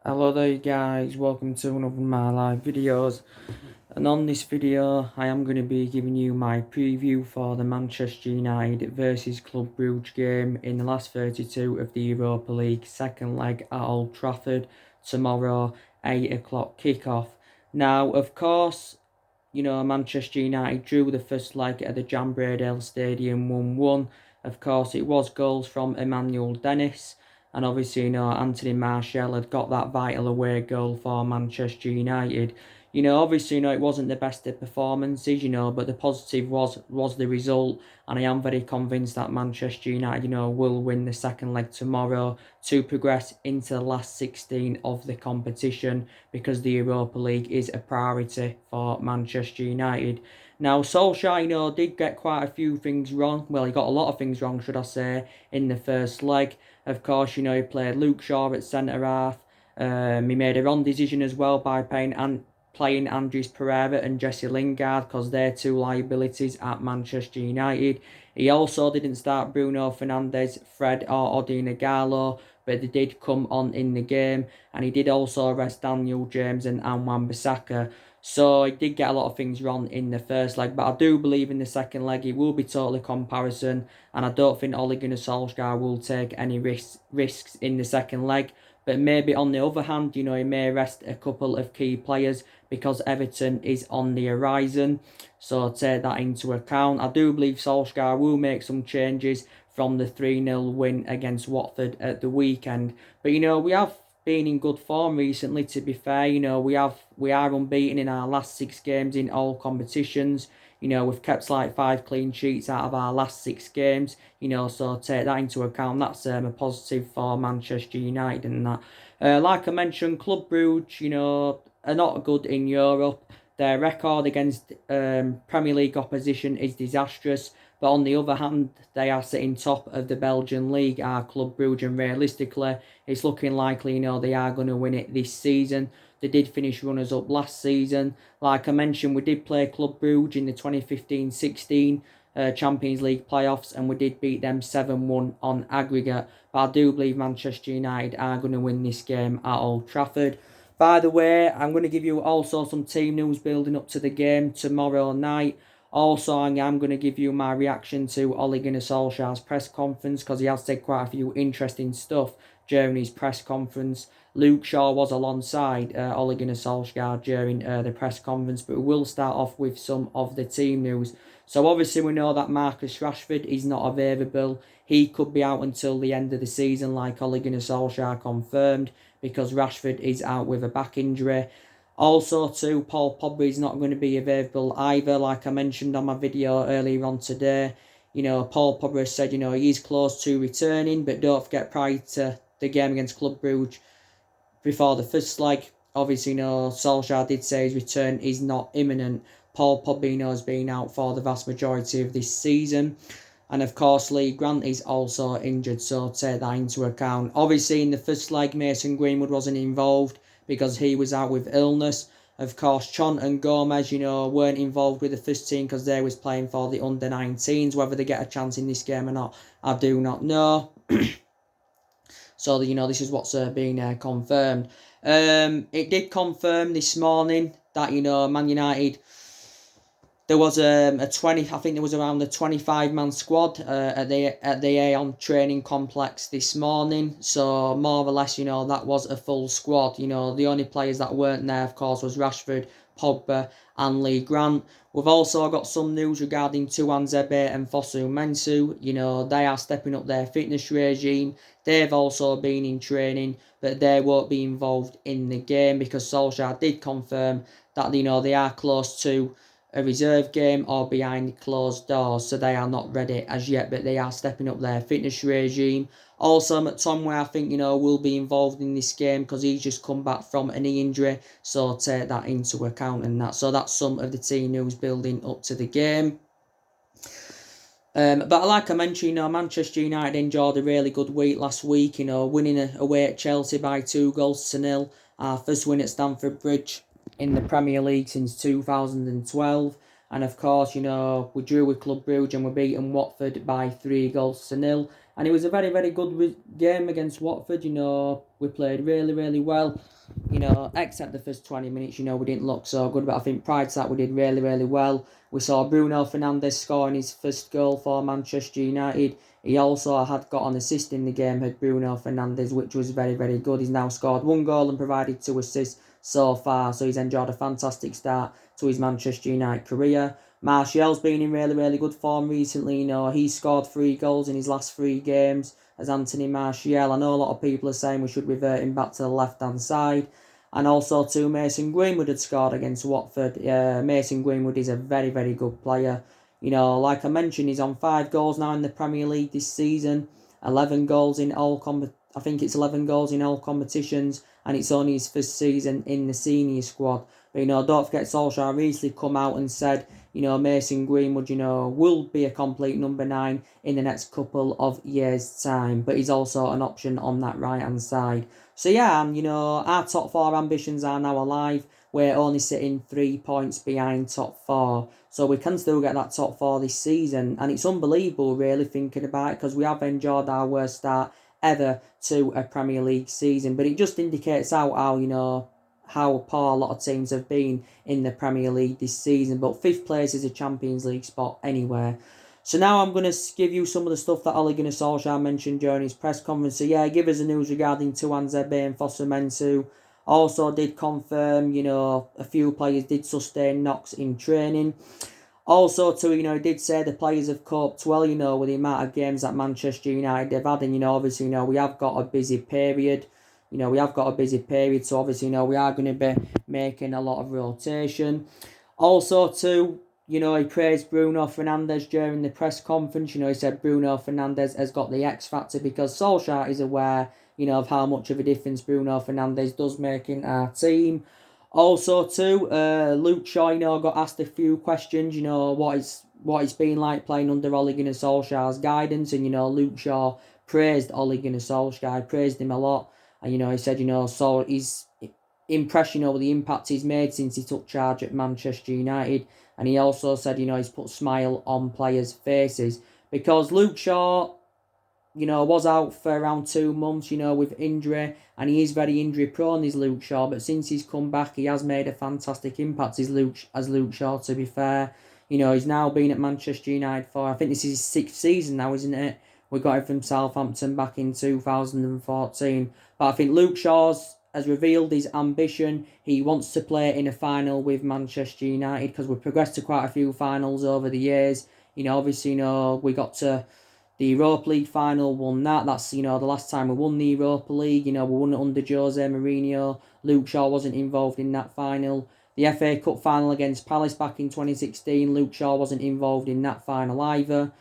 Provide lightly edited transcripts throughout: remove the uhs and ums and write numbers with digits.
Hello there guys, welcome to one of my live videos, and on this video I am going to be giving you my preview for the Manchester United versus Club Brugge game in the last 32 of the Europa League second leg at Old Trafford tomorrow, 8 o'clock kickoff. Now of course, Manchester United drew the first leg at the Jambredale Stadium 1-1. Of course, it was goals from Emmanuel Dennis. And obviously, Anthony Martial had got that vital away goal for Manchester United. Obviously, it wasn't the best of performances, but the positive was the result. And I am very convinced that Manchester United, will win the second leg tomorrow to progress into the last 16 of the competition, because the Europa League is a priority for Manchester United. Now, Solskjaer, did get quite a few things wrong. Well, he got a lot of things wrong, should I say, in the first leg. Of course, he played Luke Shaw at centre-half. He made a wrong decision as well by playing Andres Pereira and Jesse Lingard, because they're two liabilities at Manchester United. He also didn't start Bruno Fernandes, Fred or Odin Ighalo, but they did come on in the game. And he did also rest Daniel James and Wan-Bissaka. So he did get a lot of things wrong in the first leg, but I do believe in the second leg it will be totally comparison, and I don't think Ole Gunnar Solskjaer will take any risks in the second leg. But maybe on the other hand, he may rest a couple of key players because Everton is on the horizon. So take that into account. I do believe Solskjaer will make some changes from the 3-0 win against Watford at the weekend. But we have been in good form recently, to be fair. We are unbeaten in our last 6 games in all competitions. We've kept like 5 clean sheets out of our last 6 games. So take that into account. That's a positive for Manchester United and that. Like I mentioned, Club Brugge, are not good in Europe. Their record against Premier League opposition is disastrous. But on the other hand, they are sitting top of the Belgian league, our Club Brugge, and realistically, it's looking likely, they are going to win it this season. They did finish runners-up last season. Like I mentioned, we did play Club Brugge in the 2015-16 Champions League playoffs, and we did beat them 7-1 on aggregate. But I do believe Manchester United are going to win this game at Old Trafford. By the way, I'm going to give you also some team news building up to the game tomorrow night. Also, I am going to give you my reaction to Ole Gunnar Solskjaer's press conference, because he has said quite a few interesting stuff during his press conference. Luke Shaw was alongside Ole Gunnar Solskjaer during the press conference, but we will start off with some of the team news. So obviously we know that Marcus Rashford is not available. He could be out until the end of the season, like Ole Gunnar Solskjaer confirmed, because Rashford is out with a back injury. Also, too, Paul Pogba is not going to be available either, like I mentioned on my video earlier on today. Paul Pogba said, he is close to returning, but don't forget, prior to the game against Club Brugge, before the first leg, obviously, Solskjaer did say his return is not imminent. Paul Pogba has been out for the vast majority of this season. And of course, Lee Grant is also injured, so take that into account. Obviously, in the first leg, Mason Greenwood wasn't involved because he was out with illness. Of course, Chon and Gomez, weren't involved with the first team because they was playing for the under-19s. Whether they get a chance in this game or not, I do not know. So, this is what's been confirmed. It did confirm this morning that, Man United, there was a 20. I think there was around the 25-man squad at the Aon training complex this morning. So more or less, that was a full squad. The only players that weren't there, of course, was Rashford, Pogba, and Lee Grant. We've also got some news regarding Tuanzebe and Fosu Mensah. They are stepping up their fitness regime. They've also been in training, but they won't be involved in the game because Solskjaer did confirm that they are close to a reserve game or behind closed doors, so they are not ready as yet, but they are stepping up their fitness regime. Also, McTominay, I think, will be involved in this game because he's just come back from a knee injury, so take that into account and that. So that's some of the team news building up to the game. But like I mentioned, Manchester United enjoyed a really good week last week, winning away at Chelsea by 2-0. Our first win at Stamford Bridge in the Premier League since 2012. And of course, we drew with Club Brugge and we beaten Watford by 3-0. And it was a very, very good game against Watford. We played really, really well. except the first 20 minutes, we didn't look so good. But I think prior to that, we did really, really well. We saw Bruno Fernandes scoring his first goal for Manchester United. He also had got an assist in the game, had Bruno Fernandes, which was very, very good. He's now scored 1 goal and provided 2 assists so far. So he's enjoyed a fantastic start to his Manchester United career. Martial's been in really, really good form recently. He scored 3 goals in his last 3 games as Anthony Martial. I know a lot of people are saying we should revert him back to the left-hand side. And also too, Mason Greenwood had scored against Watford. Mason Greenwood is a very, very good player. Like I mentioned, he's on 5 goals now in the Premier League this season. 11 goals in all I think it's 11 goals in all competitions, and it's only his first season in the senior squad. But don't forget, Solskjaer recently come out and said, Mason Greenwood, will be a complete number 9 in the next couple of years' time. But he's also an option on that right-hand side. So yeah, our top 4 ambitions are now alive. We're only sitting 3 points behind top 4. So we can still get that top 4 this season. And it's unbelievable, really, thinking about it, because we have enjoyed our worst start ever to a Premier League season. But it just indicates how poor a lot of teams have been in the Premier League this season. But 5th place is a Champions League spot anywhere. So now I'm going to give you some of the stuff that Ole Gunnar Solskjaer mentioned during his press conference. So yeah, give us the news regarding Tuanzebe and Fosu-Mensah. Also did confirm, a few players did sustain knocks in training. Also, too, he did say the players have coped well, with the amount of games that Manchester United have had. And, obviously, we have got a busy period. So obviously, we are going to be making a lot of rotation. Also, too, he praised Bruno Fernandes during the press conference. He said Bruno Fernandes has got the X factor, because Solskjaer is aware, of how much of a difference Bruno Fernandes does make in our team. Also, too, Luke Shaw, got asked a few questions, what it's been like playing under Ole Gunnar Solskjaer's guidance. And, Luke Shaw praised Ole Gunnar Solskjaer, praised him a lot. And, he said, so his impression over the impact he's made since he took charge at Manchester United. And he also said, he's put a smile on players' faces. Because Luke Shaw, was out for around 2 months, with injury. And he is very injury prone, is Luke Shaw. But since he's come back, he has made a fantastic impact as Luke Shaw, to be fair. He's now been at Manchester United for, I think this is his 6th season now, isn't it? We got him from Southampton back in 2014. But I think Luke Shaw's has revealed his ambition. He wants to play in a final with Manchester United, because we've progressed to quite a few finals over the years. Obviously, we got to the Europa League final, won that. That's, the last time we won the Europa League. We won it under Jose Mourinho. Luke Shaw wasn't involved in that final. The FA Cup final against Palace back in 2016, Luke Shaw wasn't involved in that final either.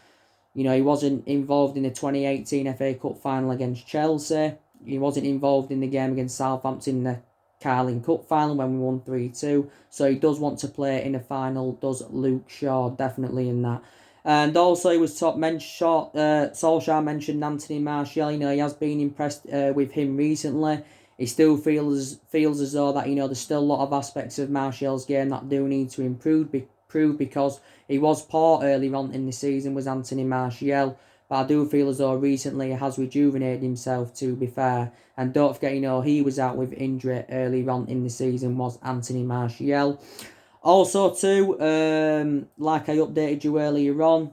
He wasn't involved in the 2018 FA Cup final against Chelsea. He wasn't involved in the game against Southampton in the Carling Cup final when we won 3-2. So he does want to play in a final, does Luke Shaw, definitely in that. And also he was Solskjaer mentioned Anthony Martial. He has been impressed with him recently. He still feels as though that, there's still a lot of aspects of Martial's game that do need to improve because he was poor early on in the season, was Anthony Martial. But I do feel as though recently he has rejuvenated himself, to be fair. And don't forget, he was out with injury early on in the season, was Anthony Martial. Also, too, like I updated you earlier on,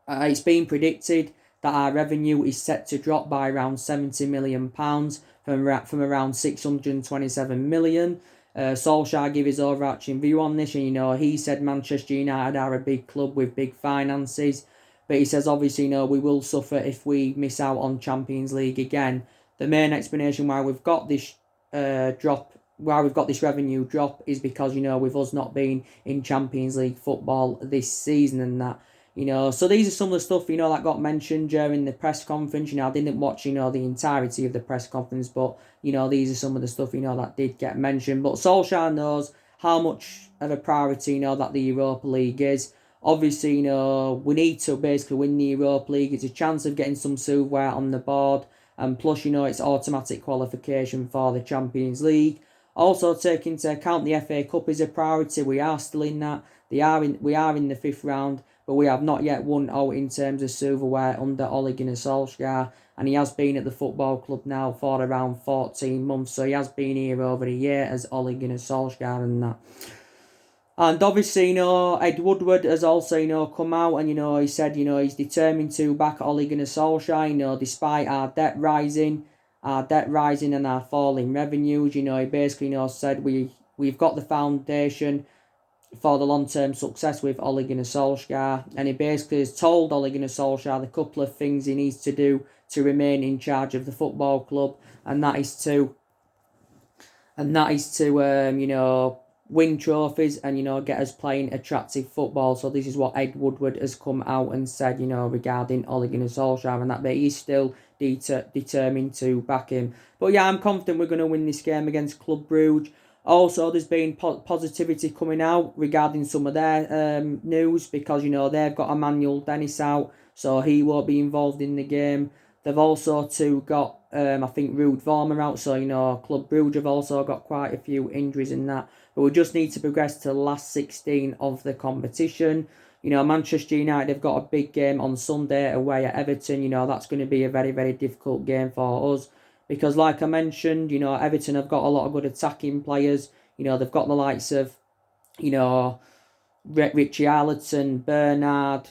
it's been predicted that our revenue is set to drop by around £70 million from around 627 million. Solskjaer gave his overarching view on this, and he said Manchester United are a big club with big finances. But he says, obviously, we will suffer if we miss out on Champions League again. The main explanation why we've got this revenue drop is because, with us not being in Champions League football this season and that. So these are some of the stuff, that got mentioned during the press conference. I didn't watch, the entirety of the press conference, but, these are some of the stuff, that did get mentioned. But Solskjaer knows how much of a priority, that the Europa League is. Obviously, we need to basically win the Europa League. It's a chance of getting some silverware on the board. And plus, it's automatic qualification for the Champions League. Also, take into account the FA Cup is a priority. We are still in that. We are in the 5th round, but we have not yet won out in terms of silverware under Ole Gunnar Solskjaer. and he has been at the football club now for around 14 months, so he has been here over a year as Ole Gunnar Solskjaer and that. And obviously, Ed Woodward has also, come out and, he said, he's determined to back Ole Gunnar Solskjaer, despite our debt rising and our falling revenues. He basically, said we've got the foundation for the long-term success with Ole Gunnar Solskjaer, and he basically has told Ole Gunnar Solskjaer the couple of things he needs to do to remain in charge of the football club, and that is to win trophies and, get us playing attractive football. So this is what Ed Woodward has come out and said, regarding Ole Gunnar Solskjaer and that, but he's still determined to back him. But yeah, I'm confident we're going to win this game against Club Brugge. Also, there's been positivity coming out regarding some of their news because, they've got Emmanuel Dennis out, so he won't be involved in the game. They've also got, I think, Ruud Vormer out, so, Club Brugge have also got quite a few injuries in that. But we just need to progress to the last 16 of the competition. Manchester United have got a big game on Sunday away at Everton. That's going to be a very, very difficult game for us. Because like I mentioned, Everton have got a lot of good attacking players. They've got the likes of, Richie Arlington, Bernard,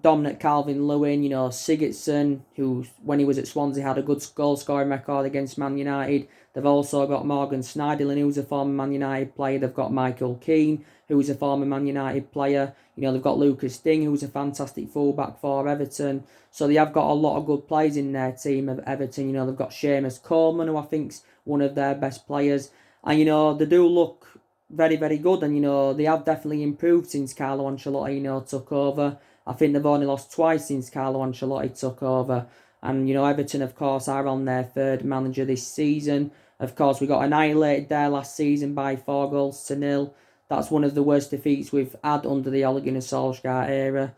Dominic Calvin-Lewin, Sigurdsson, who, when he was at Swansea, had a good goal-scoring record against Man United. They've also got Morgan Schneiderlin, who's a former Man United player. They've got Michael Keane, who's a former Man United player. They've got Lucas Digne, who's a fantastic fullback for Everton. So they have got a lot of good players in their team of Everton. They've got Seamus Coleman, who I think's one of their best players. And, they do look very, very good. And, they have definitely improved since Carlo Ancelotti, took over. I think they've only lost twice since Carlo Ancelotti took over. And, Everton, of course, are on their third manager this season. Of course, we got annihilated there last season by 4-0. That's one of the worst defeats we've had under the Ole Gunnar Solskjaer era.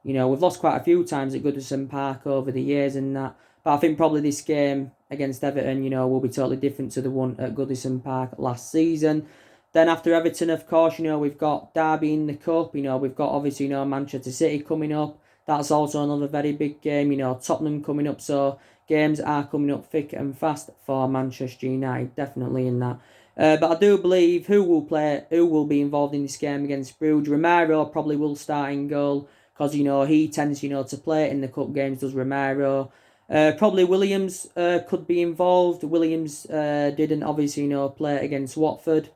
We've lost quite a few times at Goodison Park over the years and that. But I think probably this game against Everton, will be totally different to the one at Goodison Park last season. Then after Everton, of course, we've got Derby in the Cup. We've got, obviously, Manchester City coming up. That's also another very big game. Tottenham coming up. So games are coming up thick and fast for Manchester United. Definitely in that. But I do believe who will be involved in this game against Brugge. Romero probably will start in goal because, he tends, to play in the cup games, does Romero. Probably Williams could be involved. Williams didn't, obviously, play against Watford.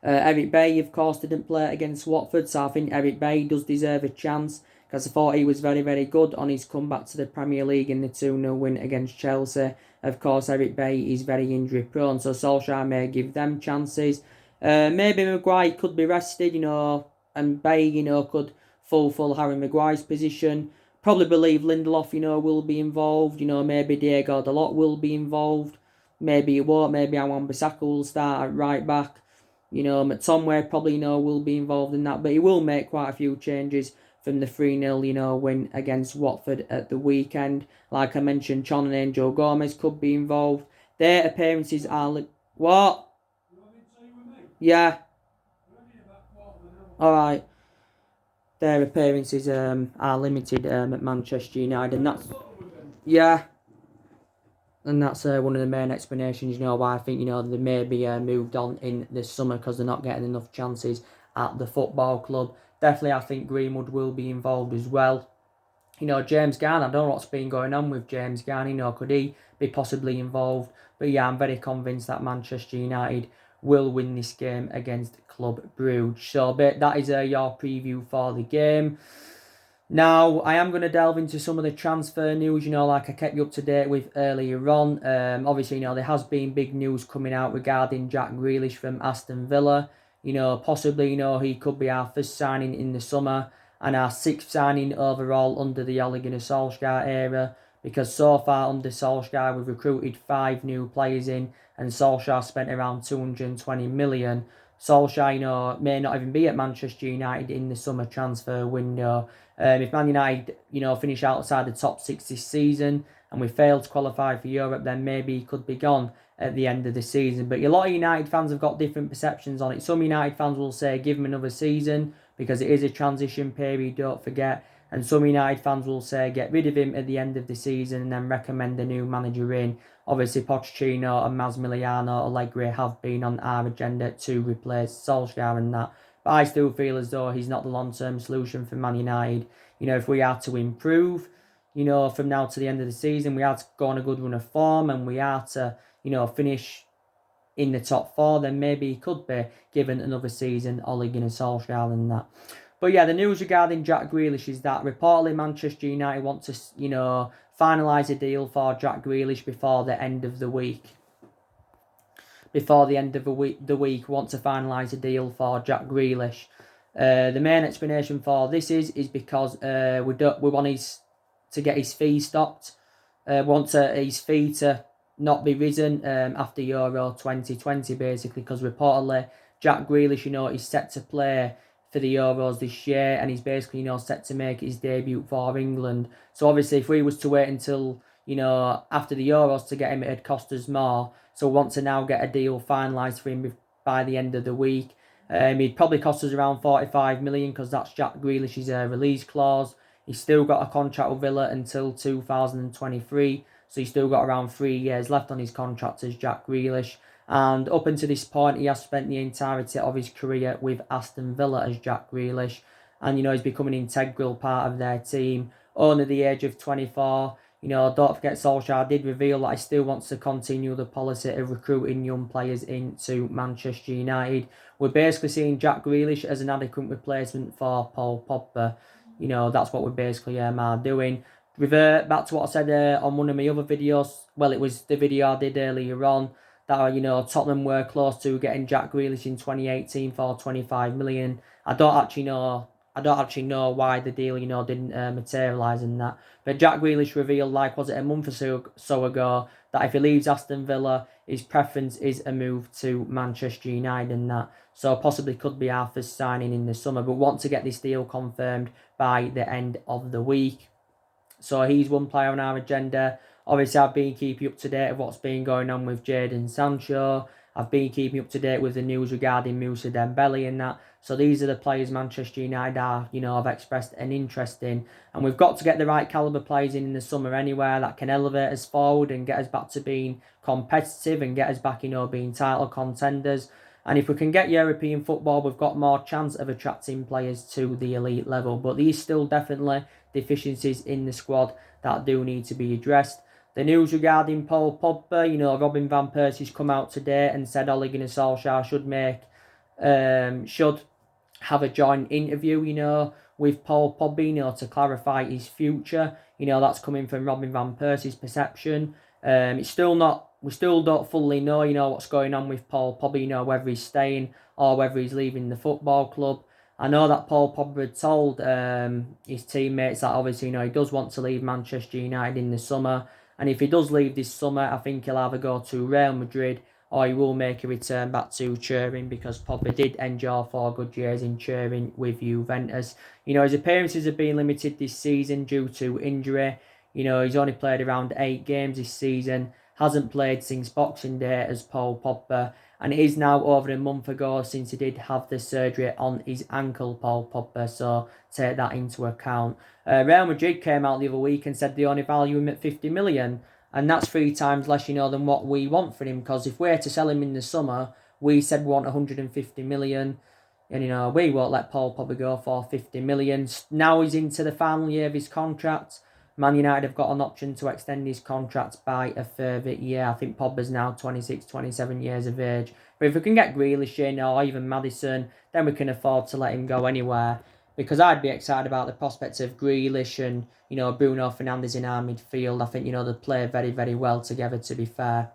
Eric Bailly, of course, didn't play against Watford, so I think Eric Bailly does deserve a chance because I thought he was very, very good on his comeback to the Premier League in the 2-0 win against Chelsea. Of course, Eric Bailly is very injury prone, so Solskjaer may give them chances. Maybe Maguire could be rested, and Bailly, could fulfill Harry Maguire's position. Probably believe Lindelof, will be involved. Maybe Diego Dalot will be involved. Maybe he won't. Maybe Wan-Bissaka will start at right back. McTominay probably, will be involved in that. But he will make quite a few changes from the 3-0, win against Watford at the weekend. Like I mentioned, Chon and Angel Gomez could be involved. Their appearances are... What? Yeah. Alright. Their appearances are limited at Manchester United. And that's... Yeah. And that's one of the main explanations, why I think, they may be moved on in this summer because they're not getting enough chances at the football club. Definitely, I think Greenwood will be involved as well. James Garner, I don't know what's been going on with James Garner, could he be possibly involved? But yeah, I'm very convinced that Manchester United will win this game against Club Brugge. So that is your preview for the game. Now, I am going to delve into some of the transfer news, like I kept you up to date with earlier on. Obviously, there has been big news coming out regarding Jack Grealish from Aston Villa. Possibly, he could be our first signing in the summer and our sixth signing overall under the Ole Gunnar Solskjaer era. Because so far under Solskjaer, we've recruited 5 new players in and Solskjaer spent around 220 million. Solskjaer, may not even be at Manchester United in the summer transfer window. If Man United, finish outside the top 6 this season and we fail to qualify for Europe, then maybe he could be gone at the end of the season. But a lot of United fans have got different perceptions on it. Some United fans will say give him another season because it is a transition period, don't forget. And some United fans will say get rid of him at the end of the season and then recommend a new manager in. Obviously, Pochettino and Massimiliano Allegri have been on our agenda to replace Solskjaer and that. But I still feel as though he's not the long-term solution for Man United. If we are to improve, from now to the end of the season, we are to go on a good run of form and we are to, finish in the top four, then maybe he could be given another season, Ole Gunnar Solskjaer and that. But yeah, the news regarding Jack Grealish is that reportedly Manchester United want to, finalise a deal for Jack Grealish before the end of the week. Before the end of the week, want to finalise a deal for Jack Grealish. The main explanation for this is because we want to get his fee stopped. His fee to not be risen after Euro 2020, basically, because reportedly Jack Grealish, is set to play for the Euros this year, and he's basically, set to make his debut for England. So obviously, if we was to wait until, after the Euros to get him, it'd cost us more. So we want to now get a deal finalised for him by the end of the week. He'd probably cost us around 45 million because that's Jack Grealish's release clause. He's still got a contract with Villa until 2023, so he's still got around 3 years left on his contract as Jack Grealish. And up until this point, he has spent the entirety of his career with Aston Villa as Jack Grealish. And, he's become an integral part of their team. Only the age of 24. Don't forget Solskjaer did reveal that he still wants to continue the policy of recruiting young players into Manchester United. We're basically seeing Jack Grealish as an adequate replacement for Paul Pogba. That's what we're basically doing. Revert back to what I said on one of my other videos. Well, it was the video I did earlier on that, Tottenham were close to getting Jack Grealish in 2018 for 25 million. I don't actually know why the deal, didn't materialise in that. But Jack Grealish revealed, was it a month or so ago, that if he leaves Aston Villa, his preference is a move to Manchester United and that. So possibly could be our first signing in the summer, but want to get this deal confirmed by the end of the week. So he's one player on our agenda. Obviously, I've been keeping up to date with what's been going on with Jadon Sancho. I've been keeping up to date with the news regarding Moussa Dembele and that. So these are the players Manchester United are, have expressed an interest in. And we've got to get the right calibre players in the summer anywhere that can elevate us forward and get us back to being competitive and get us back, being title contenders. And if we can get European football, we've got more chance of attracting players to the elite level. But these still definitely deficiencies in the squad that do need to be addressed. The news regarding Paul Pogba, Robin van Persie's come out today and said Ole Gunnar Solskjaer should have a joint interview, with Paul Pogba, to clarify his future. That's coming from Robin van Persie's perception. We still don't fully know, what's going on with Paul Pogba, whether he's staying or whether he's leaving the football club. I know that Paul Pogba had told his teammates that obviously, he does want to leave Manchester United in the summer. And if he does leave this summer, I think he'll either go to Real Madrid or he will make a return back to Turin, because Pogba did endure 4 good years in Turin with Juventus. His appearances have been limited this season due to injury. He's only played around 8 games this season. Hasn't played since Boxing Day as Paul Pogba. And it is now over a month ago since he did have the surgery on his ankle, Paul Pogba. So take that into account. Real Madrid came out the other week and said they only value him at 50 million. And that's 3 times less, than what we want for him. Because if we're to sell him in the summer, we said we want 150 million. And, we won't let Paul Pogba go for 50 million. Now he's into the final year of his contract. Man United have got an option to extend his contract by a further year. I think Pogba's now 26, 27 years of age. But if we can get Grealish in or even Maddison, then we can afford to let him go anywhere. Because I'd be excited about the prospects of Grealish and, Bruno Fernandes in our midfield. I think, they play very, very well together, to be fair.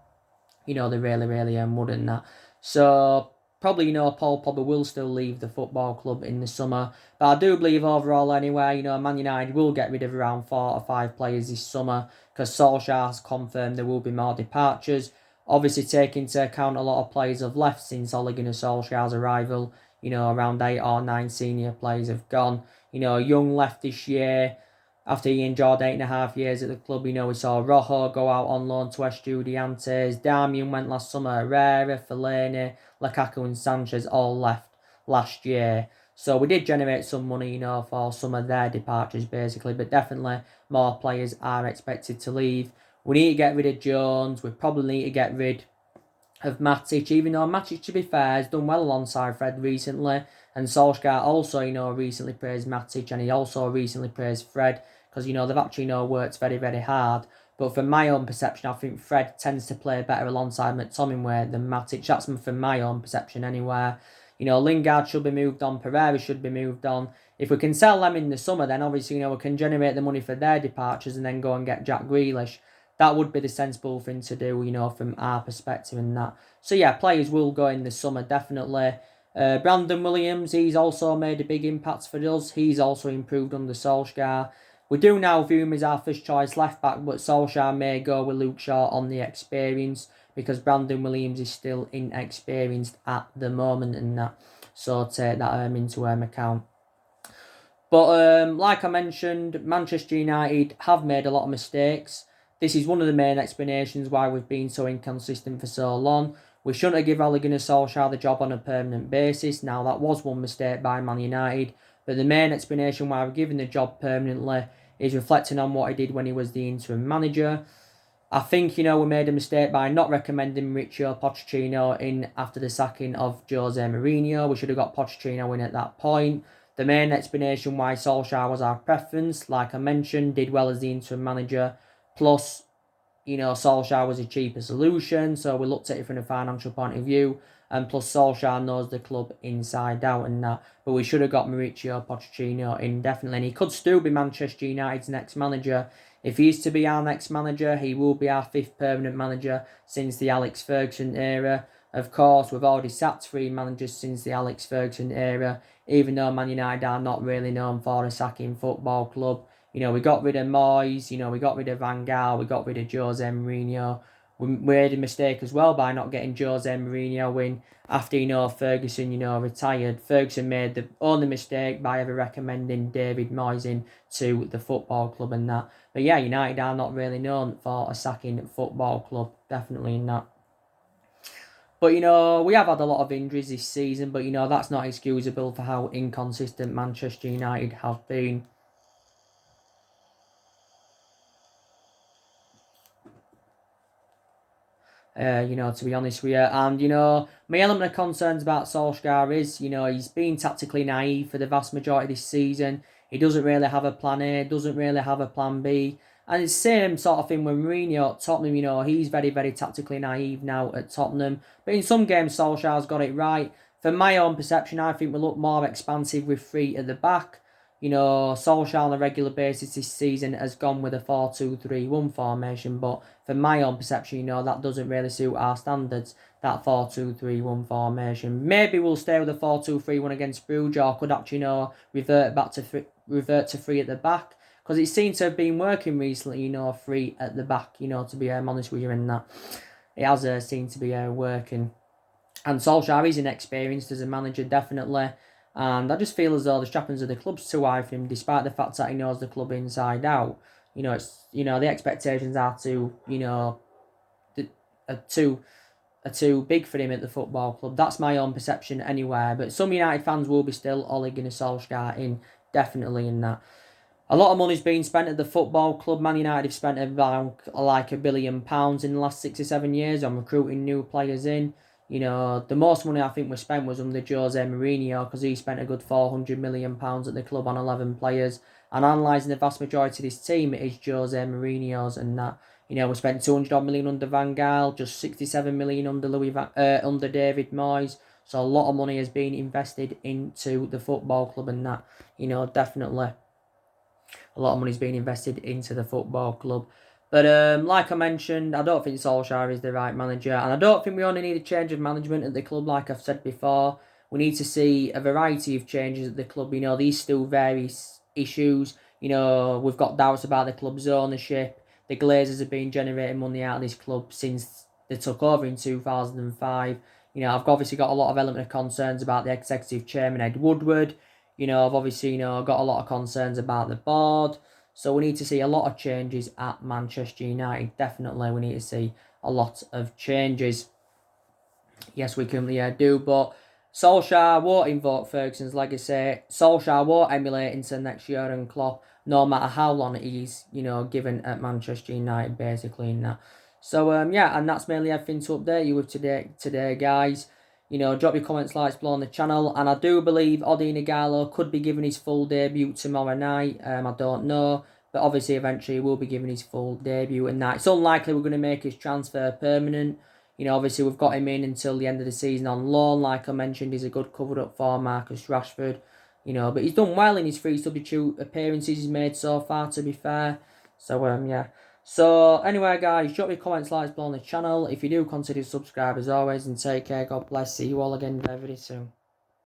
They really, really wouldn't that. So probably, Paul Pogba will still leave the football club in the summer. But I do believe overall anyway, Man United will get rid of around 4 or 5 players this summer, because Solskjaer has confirmed there will be more departures. Obviously, taking into account a lot of players have left since Ole Gunnar Solskjaer's arrival. Around 8 or 9 senior players have gone. Young left this year after he enjoyed 8.5 years at the club. We saw Rojo go out on loan to Estudiantes. Darmian went last summer. Herrera, Fellaini, Lukaku and Sanchez all left last year. So we did generate some money, you know, for some of their departures basically, but definitely more players are expected to leave. We need to get rid of Jones. We probably need to get rid of Matic, even though Matic, to be fair, has done well alongside Fred recently. And Solskjaer also, you know, recently praised Matic, and he also recently praised Fred, because, you know, they've actually, you know, worked very, very hard. But from my own perception, I think Fred tends to play better alongside McTominay than Matic. That's from my own perception anyway. You know, Lingard should be moved on, Pereira should be moved on. If we can sell them in the summer, then obviously, you know, we can generate the money for their departures and then go and get Jack Grealish. That would be the sensible thing to do, you know, from our perspective and that. So yeah, players will go in the summer, definitely. Brandon Williams, he's also made a big impact for us. He's also improved under Solskjaer. We do now view him as our first choice left back, but Solskjaer may go with Luke Shaw on the experience, because Brandon Williams is still inexperienced at the moment and that. So take that into account. But like I mentioned, Manchester United have made a lot of mistakes. This is one of the main explanations why we've been so inconsistent for so long. We shouldn't have given Ole Gunnar Solskjaer the job on a permanent basis. Now, that was one mistake by Man United, but the main explanation why we're giving the job permanently is reflecting on what he did when he was the interim manager. I think, you know, we made a mistake by not recommending Mauricio Pochettino in after the sacking of Jose Mourinho. We should have got Pochettino in at that point. The main explanation why Solskjaer was our preference, like I mentioned, did well as the interim manager. Plus, you know, Solskjaer was a cheaper solution, so we looked at it from a financial point of view. And plus, Solskjaer knows the club inside out and that. But we should have got Mauricio Pochettino in, definitely. And he could still be Manchester United's next manager. If he is to be our next manager, he will be our 5th permanent manager since the Alex Ferguson era. Of course, we've already sacked 3 managers since the Alex Ferguson era, even though Man United are not really known for a sacking football club. You know, we got rid of Moyes, you know, we got rid of Van Gaal, we got rid of Jose Mourinho. We made a mistake as well by not getting Jose Mourinho in after, you know, Ferguson, you know, retired. Ferguson made the only mistake by ever recommending David Moyes in to the football club and that. But yeah, United are not really known for a sacking football club, definitely not. But, you know, we have had a lot of injuries this season, but, you know, that's not excusable for how inconsistent Manchester United have been. You know, to be honest with you. And, you know, my element of concerns about Solskjaer is, you know, he's been tactically naive for the vast majority of this season. He doesn't really have a plan A, doesn't really have a plan B. And it's the same sort of thing with Mourinho at Tottenham, you know, he's very, very tactically naive now at Tottenham. But in some games, Solskjaer's got it right. From my own perception, I think we look more expansive with 3 at the back. You know, Solskjaer on a regular basis this season has gone with a 4-2-3-1 formation, but from my own perception, you know, that doesn't really suit our standards, that 4-2-3-1 formation. Maybe we'll stay with a 4-2-3-1 against Brugge, or could actually, you know, revert to 3 at the back, because it seems to have been working recently, you know, 3 at the back, you know, to be honest with you in that. It has seemed to be working. And Solskjaer is inexperienced as a manager, definitely. And I just feel as though the strappings of the club's too high for him, despite the fact that he knows the club inside out. You know, the expectations are too, you know, are too big for him at the football club. That's my own perception anyway. But some United fans will be still Ole Gunnar Solskjaer in, definitely in that. A lot of money's been spent at the football club. Man United have spent about like £1 billion in the last 6 or 7 years on recruiting new players in. You know, the most money I think was spent was under Jose Mourinho, because he spent a good £400 million at the club on 11 players. And analysing the vast majority of this team, it is Jose Mourinho's and that. You know, we spent 200 million under Van Gaal, just 67 million under under David Moyes. So a lot of money has been invested into the football club and that. You know, definitely a lot of money's been invested into the football club. But like I mentioned, I don't think Solskjaer is the right manager, and I don't think we only need a change of management at the club. Like I've said before, we need to see a variety of changes at the club. You know, these still various issues. You know, we've got doubts about the club's ownership. The Glazers have been generating money out of this club since they took over in 2005. You know, I've obviously got a lot of element of concerns about the executive chairman, Ed Woodward. You know, I've obviously, you know, got a lot of concerns about the board. So we need to see a lot of changes at Manchester United. Definitely, we need to see a lot of changes. Yes, we can do. But Solskjaer won't invoke Ferguson's legacy. Solskjaer won't emulate into next year and Klopp, no matter how long he's, given at Manchester United, basically, in that. So, yeah, and that's mainly everything to update you with today, guys. Drop your comments, likes below on the channel. And I do believe Odion Ighalo could be giving his full debut tomorrow night. I don't know. But obviously, eventually, he will be giving his full debut. And that it's unlikely we're going to make his transfer permanent. Obviously, we've got him in until the end of the season on loan. Like I mentioned, he's a good covered up for Marcus Rashford. But he's done well in his 3 substitute appearances he's made so far, to be fair. So, yeah. So, anyway, guys, drop your comments, likes below on the channel. If you do, consider subscribe as always. And take care. God bless. See you all again very, very soon.